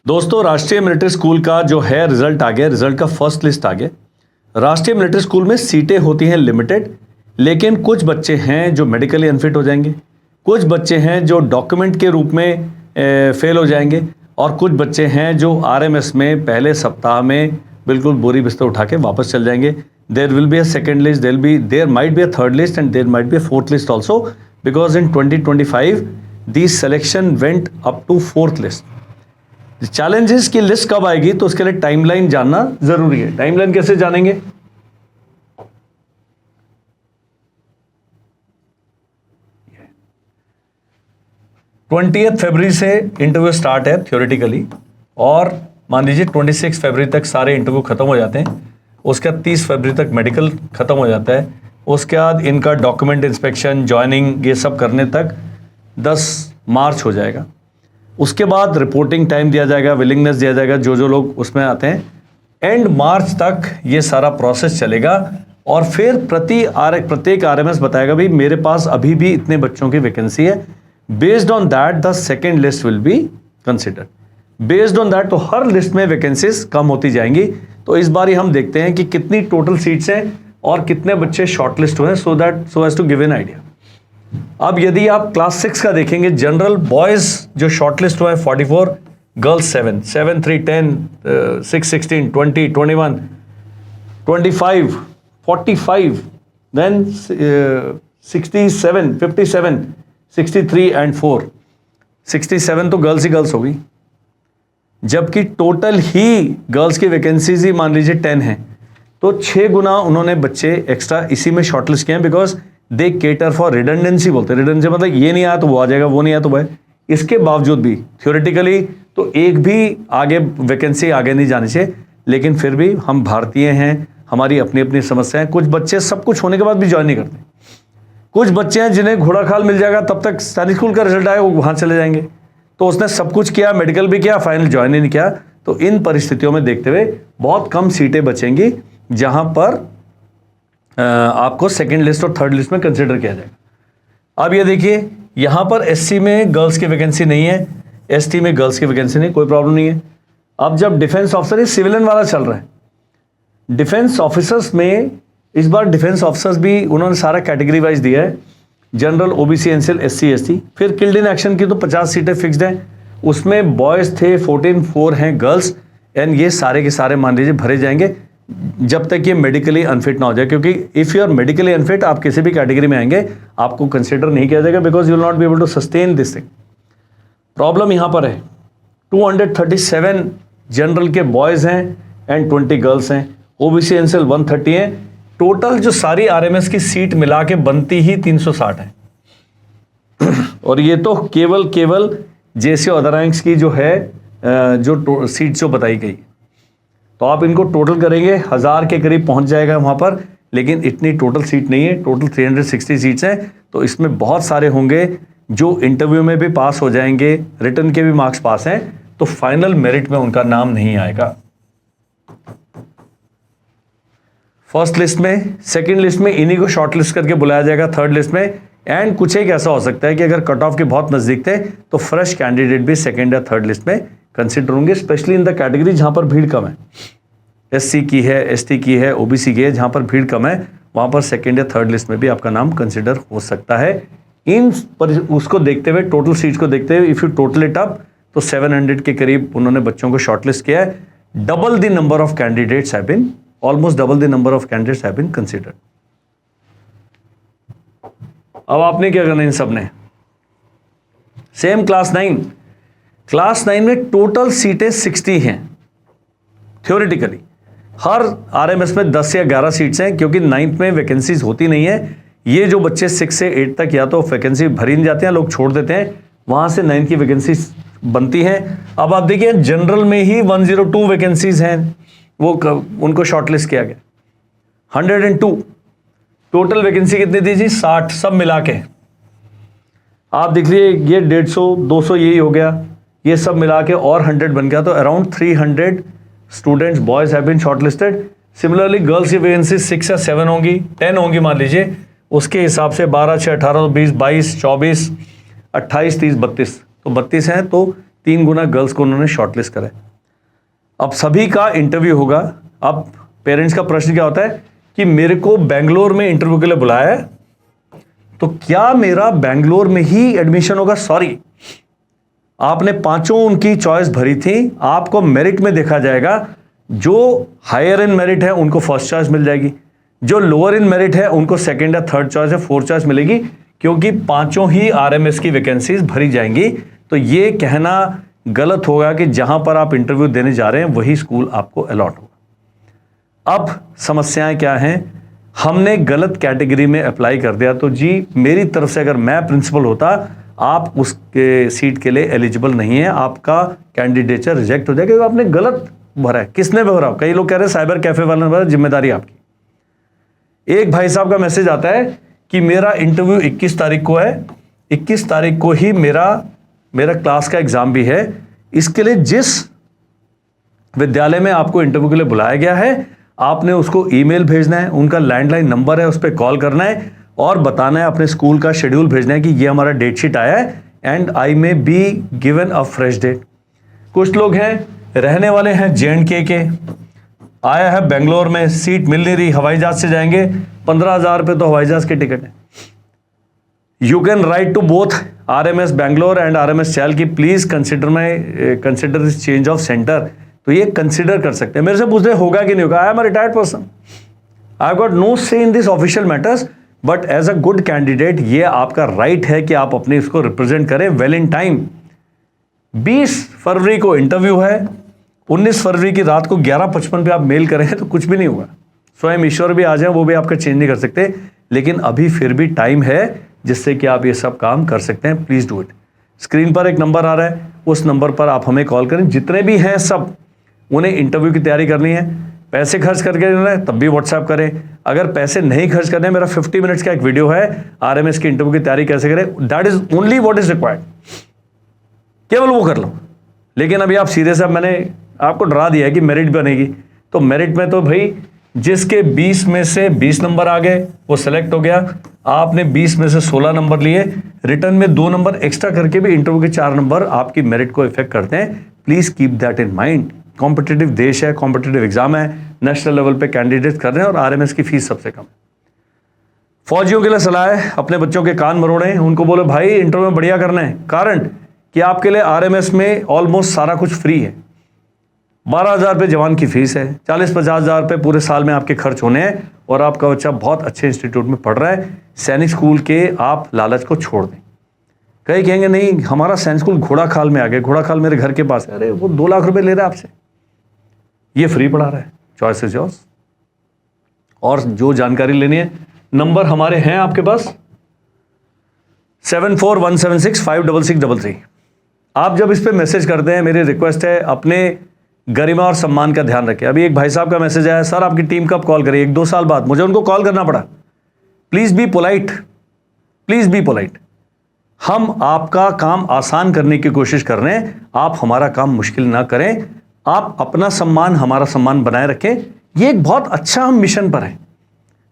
दोस्तों, राष्ट्रीय military school का जो है रिजल्ट आ गया, रिजल्ट का फर्स्ट लिस्ट आ गया। राष्ट्रीय मिलिट्री स्कूल में सीटें होती हैं लिमिटेड, लेकिन कुछ बच्चे हैं जो मेडिकली अनफिट हो जाएंगे, कुछ बच्चे हैं जो डॉक्यूमेंट के रूप में फेल हो जाएंगे, और कुछ बच्चे हैं जो आरएमएस में पहले सप्ताह में बिल्कुल बोरी बिस्तर उठा के वापस चल जाएंगे। There will be a second list, there might be a third list and there might be a fourth list also, because in 2025 the selection went up to fourth list. Challenges की लिस्ट कब आएगी तो उसके लिए timeline जानना जरूरी है। Timeline कैसे जानेंगे? फरवरी से इंटरव्यू स्टार्ट है थ्योरेटिकली, और मान लीजिए 26 फरवरी तक सारे इंटरव्यू खत्म हो जाते हैं। उसके बाद 30 फरवरी तक मेडिकल खत्म हो जाता है। उसके बाद इनका डॉक्यूमेंट इंस्पेक्शन, ज्वाइनिंग, ये सब करने तक 10 मार्च हो जाएगा। उसके बाद रिपोर्टिंग टाइम दिया जाएगा, विलिंगनेस दिया जाएगा, जो लोग उसमें आते हैं। एंड मार्च तक ये सारा प्रोसेस चलेगा, और फिर प्रत्येक आरएमएस बताएगा भाई मेरे पास अभी भी इतने बच्चों की वैकेंसी है। Based on that the second list will be considered. Based on that तो हर लिस्ट में वैकेंसीज कम होती जाएंगी। तो इस बार ही हम देखते हैं कि कितनी टोटल सीट्स हैं और कितने बच्चे शॉर्टलिस्ट हुए, so as to give an idea. अब यदि आप क्लास 6 का देखेंगे, जनरल बॉयज जो शॉर्टलिस्ट हुए 44, गर्ल्स 7, 7, 3, 10, 6, 16, 20, 21, 25, 45, then 67, 57, 63 एंड 4, 67 तो गर्ल्स ही गर्ल्स होगी, जबकि टोटल ही गर्ल्स की वैकेंसीज ही मान लीजिए 10 हैं। तो 6 गुना उन्होंने बच्चे एक्स्ट्रा इसी में शॉर्टलिस्ट किए हैं, because they cater for redundancy. बोलते हैं रिडंडेंसी मतलब ये नहीं आया तो वो आ जाएगा, वो नहीं आया तो वह। इसके बावजूद भी थ्योरेटिकली तो एक भी आगे वैकेंसी आगे नहीं जानी चाहिए, लेकिन फिर भी हम भारतीय हैं, हमारी अपनी अपनी समस्याएं। कुछ बच्चे सब कुछ होने के बाद भी ज्वाइन नहीं करते। कुछ बच्चे हैं जिन्हें घोड़ा खाल मिल जाएगा, तब तक सैनिक स्कूल का रिजल्ट आए वो वहां चले जाएंगे। तो उसने सब कुछ किया, मेडिकल भी किया, फाइनल ज्वाइन ही नहीं किया। तो इन परिस्थितियों में देखते हुए बहुत कम सीटें बचेंगी जहां पर आपको सेकेंड लिस्ट और थर्ड लिस्ट में कंसिडर किया जाएगा। अब ये देखिए, यहां पर एससी में गर्ल्स की वैकेंसी नहीं है, एसटी में गर्ल्स की वैकेंसी नहीं, कोई प्रॉब्लम नहीं है। अब जब डिफेंस ऑफिसर, ये सिविलियन वाला चल रहा है, डिफेंस ऑफिसर्स में इस बार डिफेंस ऑफिसर्स भी उन्होंने सारा कैटेगरी वाइज दिया है, general, OBC, NCL, SC, ST. फिर किल्ड इन एक्शन की तो 50 सीटें फिक्स्ड हैं, उसमें बॉयज थे 14, 4 हैं गर्ल्स, एंड ये सारे के सारे मान लीजिए भरे जाएंगे जब तक ये मेडिकली अनफिट ना हो जाए। क्योंकि if you are medically unfit, आप किसी भी कैटेगरी में आएंगे आपको कंसिडर नहीं किया जाएगा, because you will not be able to sustain this thing. Problem यहां पर है, 237 जनरल के बॉयज हैं एंड 20 गर्ल्स हैं, ओबीसी एनसीएल 130 हैं। टोटल जो सारी आरएमएस की सीट मिला के बनती ही 360 है। और ये तो केवल जेसी और अदर रैंक्स की जो है जो सीट जो बताई गई, तो आप इनको टोटल करेंगे 1000 के करीब पहुंच जाएगा वहां पर, लेकिन इतनी टोटल सीट नहीं है। टोटल 360 सीट्स हैं, तो इसमें बहुत सारे होंगे जो इंटरव्यू में भी पास हो जाएंगे, रिटर्न के भी मार्क्स पास हैं, तो फाइनल मेरिट में उनका नाम नहीं आएगा। फर्स्ट लिस्ट में, सेकंड लिस्ट में इन्हीं को शॉर्ट लिस्ट करके बुलाया जाएगा, थर्ड लिस्ट में। एंड कुछ एक ऐसा हो सकता है कि अगर कट ऑफ के बहुत नजदीक थे तो फ्रेश कैंडिडेट भी सेकंड या थर्ड लिस्ट में कंसिडर होंगे, स्पेशली इन द कैटेगरी जहां पर भीड़ कम है। एससी की है, एसटी की है, ओबीसी की है, जहां पर भीड़ कम है वहां पर सेकंड या थर्ड लिस्ट में भी आपका नाम कंसिडर हो सकता है। उसको देखते हुए, टोटल सीट्स को देखते हुए, if you total it up तो 700 के करीब उन्होंने बच्चों को शॉर्टलिस्ट किया है। Double the number of candidates have been, almost double the number of candidates have been considered. अब आपने क्या करना है इन सब ने, सेम क्लास 9 में टोटल सीटें 60 हैं थ्योरेटिकली। हर आरएमएस में 10 या 11 सीट्स हैं, क्योंकि 9th में वैकेंसीज होती नहीं है। ये जो बच्चे 6 से 8 तक या तो वैकेंसी भरी नहीं जाती हैं, लोग छोड़ देते हैं, वहां से 9 की वैकेंसी बनती हैं। अब आप देखिए, जनरल में ही 102 वैकेंसीज हैं, वो उनको शॉर्टलिस्ट किया गया। 102 टोटल वैकेंसी कितनी थी जी? 60, सब मिला के आप देख लीजिए, ये 150, 200 यही हो गया, ये सब मिला के और 100 बन गया, तो around 300 students boys have been shortlisted. Similarly girls की वैकेंसी 6 या 7 होंगी, 10 होंगी मान लीजिए, उसके हिसाब से 12, 6, 18, 20, 22, 24, 28, 30, 32, तो 32 हैं, तो 3 गुना गर्ल्स को उन्होंने शॉर्टलिस्ट करा है। अब सभी का इंटरव्यू होगा। अब पेरेंट्स का प्रश्न क्या होता है कि मेरे को बेंगलोर में इंटरव्यू के लिए बुलाया है, तो क्या मेरा बेंगलोर में ही एडमिशन होगा? सॉरी, आपने 5 उनकी चॉइस भरी थी, आपको मेरिट में देखा जाएगा। जो हायर इन मेरिट है उनको फर्स्ट चॉइस मिल जाएगी, जो लोअर इन मेरिट है उनको सेकंड या थर्ड चॉइस या फोर्थ चॉइस मिलेगी, क्योंकि 5 ही आरएमएस की वैकेंसीज भरी जाएंगी। तो ये कहना गलत होगा कि जहां पर आप इंटरव्यू देने जा रहे हैं वही स्कूल आपको अलॉट होगा। अब समस्याएं क्या हैं? हमने गलत कैटेगरी में अप्लाई कर दिया, तो जी मेरी तरफ से अगर मैं प्रिंसिपल होता, आप उसके सीट के लिए एलिजिबल नहीं है, आपका कैंडिडेचर रिजेक्ट हो जाएगा, क्योंकि आपने गलत भरा है। किसने भरा? कई लोग कह रहे हैं साइबर कैफे वाले ने भरा, जिम्मेदारी आपकी। एक भाई साहब का मैसेज आता है कि मेरा इंटरव्यू 21 तारीख को है, 21 तारीख को ही मेरा क्लास का एग्जाम भी है। इसके लिए जिस विद्यालय में आपको इंटरव्यू के लिए बुलाया गया है, आपने उसको ईमेल भेजना है, उनका लैंडलाइन नंबर है, उस पर कॉल करना है और बताना है, अपने स्कूल का शेड्यूल भेजना है कि ये हमारा डेट शीट आया है and I may be given a fresh date. कुछ लोग हैं, रहने वाले हैं JNK के, आया है बेंगलोर में, सीट मिल नहीं रही, हवाई जहाज से जाएंगे, 15,000 रुपये तो हवाई जहाज की टिकट है। You can write to both RMS Bangalore and RMS Chail की please consider this change of centre. तो ये कंसिडर कर सकते हैं। मेरे से पूछ रहे होगा कि नहीं होगा? I am a retired person, I got no say in this official matters, but as a good candidate ये आपका राइट है कि आप अपने इसको रिप्रेजेंट करें वेल इन टाइम। 20 फरवरी को इंटरव्यू है, 19 फरवरी की रात को 11:55 पे आप मेल करें तो कुछ भी नहीं होगा। स्वयं ईश्वर भी आ जाए, वो भी आपका चेंज नहीं कर सकते, लेकिन अभी फिर भी टाइम है जिससे कि आप ये सब काम कर सकते हैं। Please do it. स्क्रीन पर एक नंबर आ रहा है, उस नंबर पर आप हमें कॉल करें। जितने भी हैं सब, उन्हें इंटरव्यू की तैयारी करनी है, पैसे खर्च करके रहे तब भी व्हाट्सएप करें। अगर पैसे नहीं खर्च करने, मेरा 50 मिनट्स का एक वीडियो है RMS की इंटरव्यू की तैयारी कैसे करें, that is only what is required, केवल वो कर लो। लेकिन अभी आप सीधे से, मैंने आपको डरा दिया है कि मेरिट बनेगी, तो मेरिट में तो भाई जिसके 20 में से 20 नंबर आ गए वो सेलेक्ट हो गया। आपने 20 में से 16 नंबर लिए, रिटर्न में 2 नंबर एक्स्ट्रा करके भी इंटरव्यू के 4 नंबर आपकी मेरिट को इफेक्ट करते हैं। Please keep that in mind. Competitive देश है, कॉम्पिटिटिव एग्जाम है, नेशनल लेवल पे कैंडिडेट कर रहे हैं और RMS की फीस सबसे कम। फौजियों के लिए सलाह है, अपने बच्चों के कान मरोड़ें, उनको बोले भाई इंटरव्यू में बढ़िया करना है। कारण कि आपके लिए RMS में ऑलमोस्ट सारा कुछ फ्री है। 12,000 रुपये जवान की फीस है, 40-50,000 रुपये पूरे साल में आपके खर्च होने हैं और आपका बच्चा बहुत अच्छे इंस्टीट्यूट में पढ़ रहा है। सैनिक स्कूल के आप लालच को छोड़ दें। कई कहेंगे नहीं हमारा सैनिक स्कूल घोड़ा खाल में आ गया, घोड़ा खाल मेरे घर के पास है। अरे वो 2 लाख रुपए ले रहा है आपसे, ये फ्री पढ़ा रहा है। Choice is yours. और जो जानकारी लेनी है, नंबर हमारे हैं आपके पास 7417656633। आप जब इस पे मैसेज करते हैं, मेरी रिक्वेस्ट है अपने गरिमा और सम्मान का ध्यान रखें। अभी एक भाई साहब का मैसेज आया, सर आपकी टीम कब कॉल करें? 1-2 साल बाद मुझे उनको कॉल करना पड़ा। Please be polite, please be polite. हम आपका काम आसान करने की कोशिश कर रहे हैं, आप हमारा काम मुश्किल ना करें। आप अपना सम्मान हमारा सम्मान बनाए रखें। ये एक बहुत अच्छा हम मिशन पर है।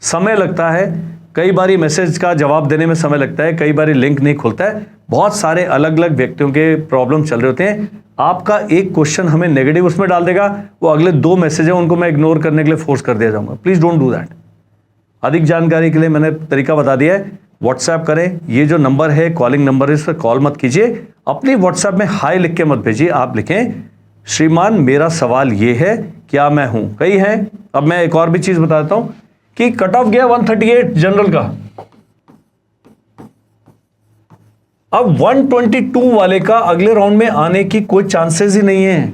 समय लगता है, कई बारी मैसेज का जवाब देने में समय लगता है, कई बारी लिंक नहीं खुलता है, बहुत सारे अलग अलग व्यक्तियों के प्रॉब्लम चल रहे होते हैं। आपका एक क्वेश्चन हमें नेगेटिव उसमें डाल देगा, वो अगले 2 मैसेज है उनको मैं इग्नोर करने के लिए फोर्स कर दिया जाऊंगा। Please don't do that. अधिक जानकारी के लिए मैंने तरीका बता दिया है, व्हाट्सएप करें। ये जो नंबर है कॉलिंग नंबर है, इस पर कॉल मत कीजिए। अपनी व्हाट्सएप में हाय लिख के मत भेजिए, आप लिखें श्रीमान मेरा सवाल ये है, क्या मैं हूं? कई हैं। अब मैं एक और भी चीज बताता हूं कि कट ऑफ गया 138 जनरल का, अब 122 वाले का अगले राउंड में आने की कोई चांसेस ही नहीं है।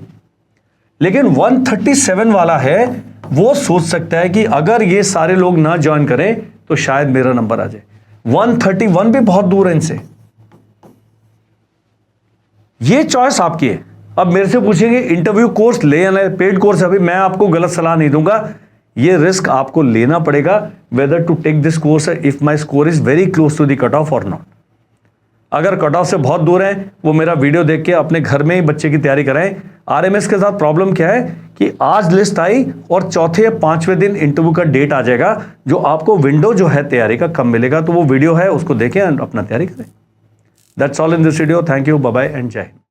लेकिन 137 वाला है, वो सोच सकता है कि अगर ये सारे लोग ना ज्वाइन करें तो शायद मेरा नंबर आ जाए। 131 भी बहुत दूर है इनसे। ये चॉइस आपकी है। अब मेरे से पूछेंगे इंटरव्यू कोर्स ले या नहीं, पेड कोर्स। अभी मैं आपको गलत सलाह नहीं दूंगा, ये रिस्क आपको लेना पड़ेगा whether to take this course if my score is very close to the cut off और नॉट। अगर कट ऑफ से बहुत दूर है, वो मेरा वीडियो देख के अपने घर में ही बच्चे की तैयारी कराएं। RMS के साथ प्रॉब्लम क्या है कि आज लिस्ट आई और चौथे या 5वें दिन इंटरव्यू का डेट आ जाएगा, जो आपको विंडो जो है तैयारी का कम मिलेगा। तो वो वीडियो है, उसको देखें, अपना तैयारी करें। That's all in this video. Thank you, bye bye and जय हिंद।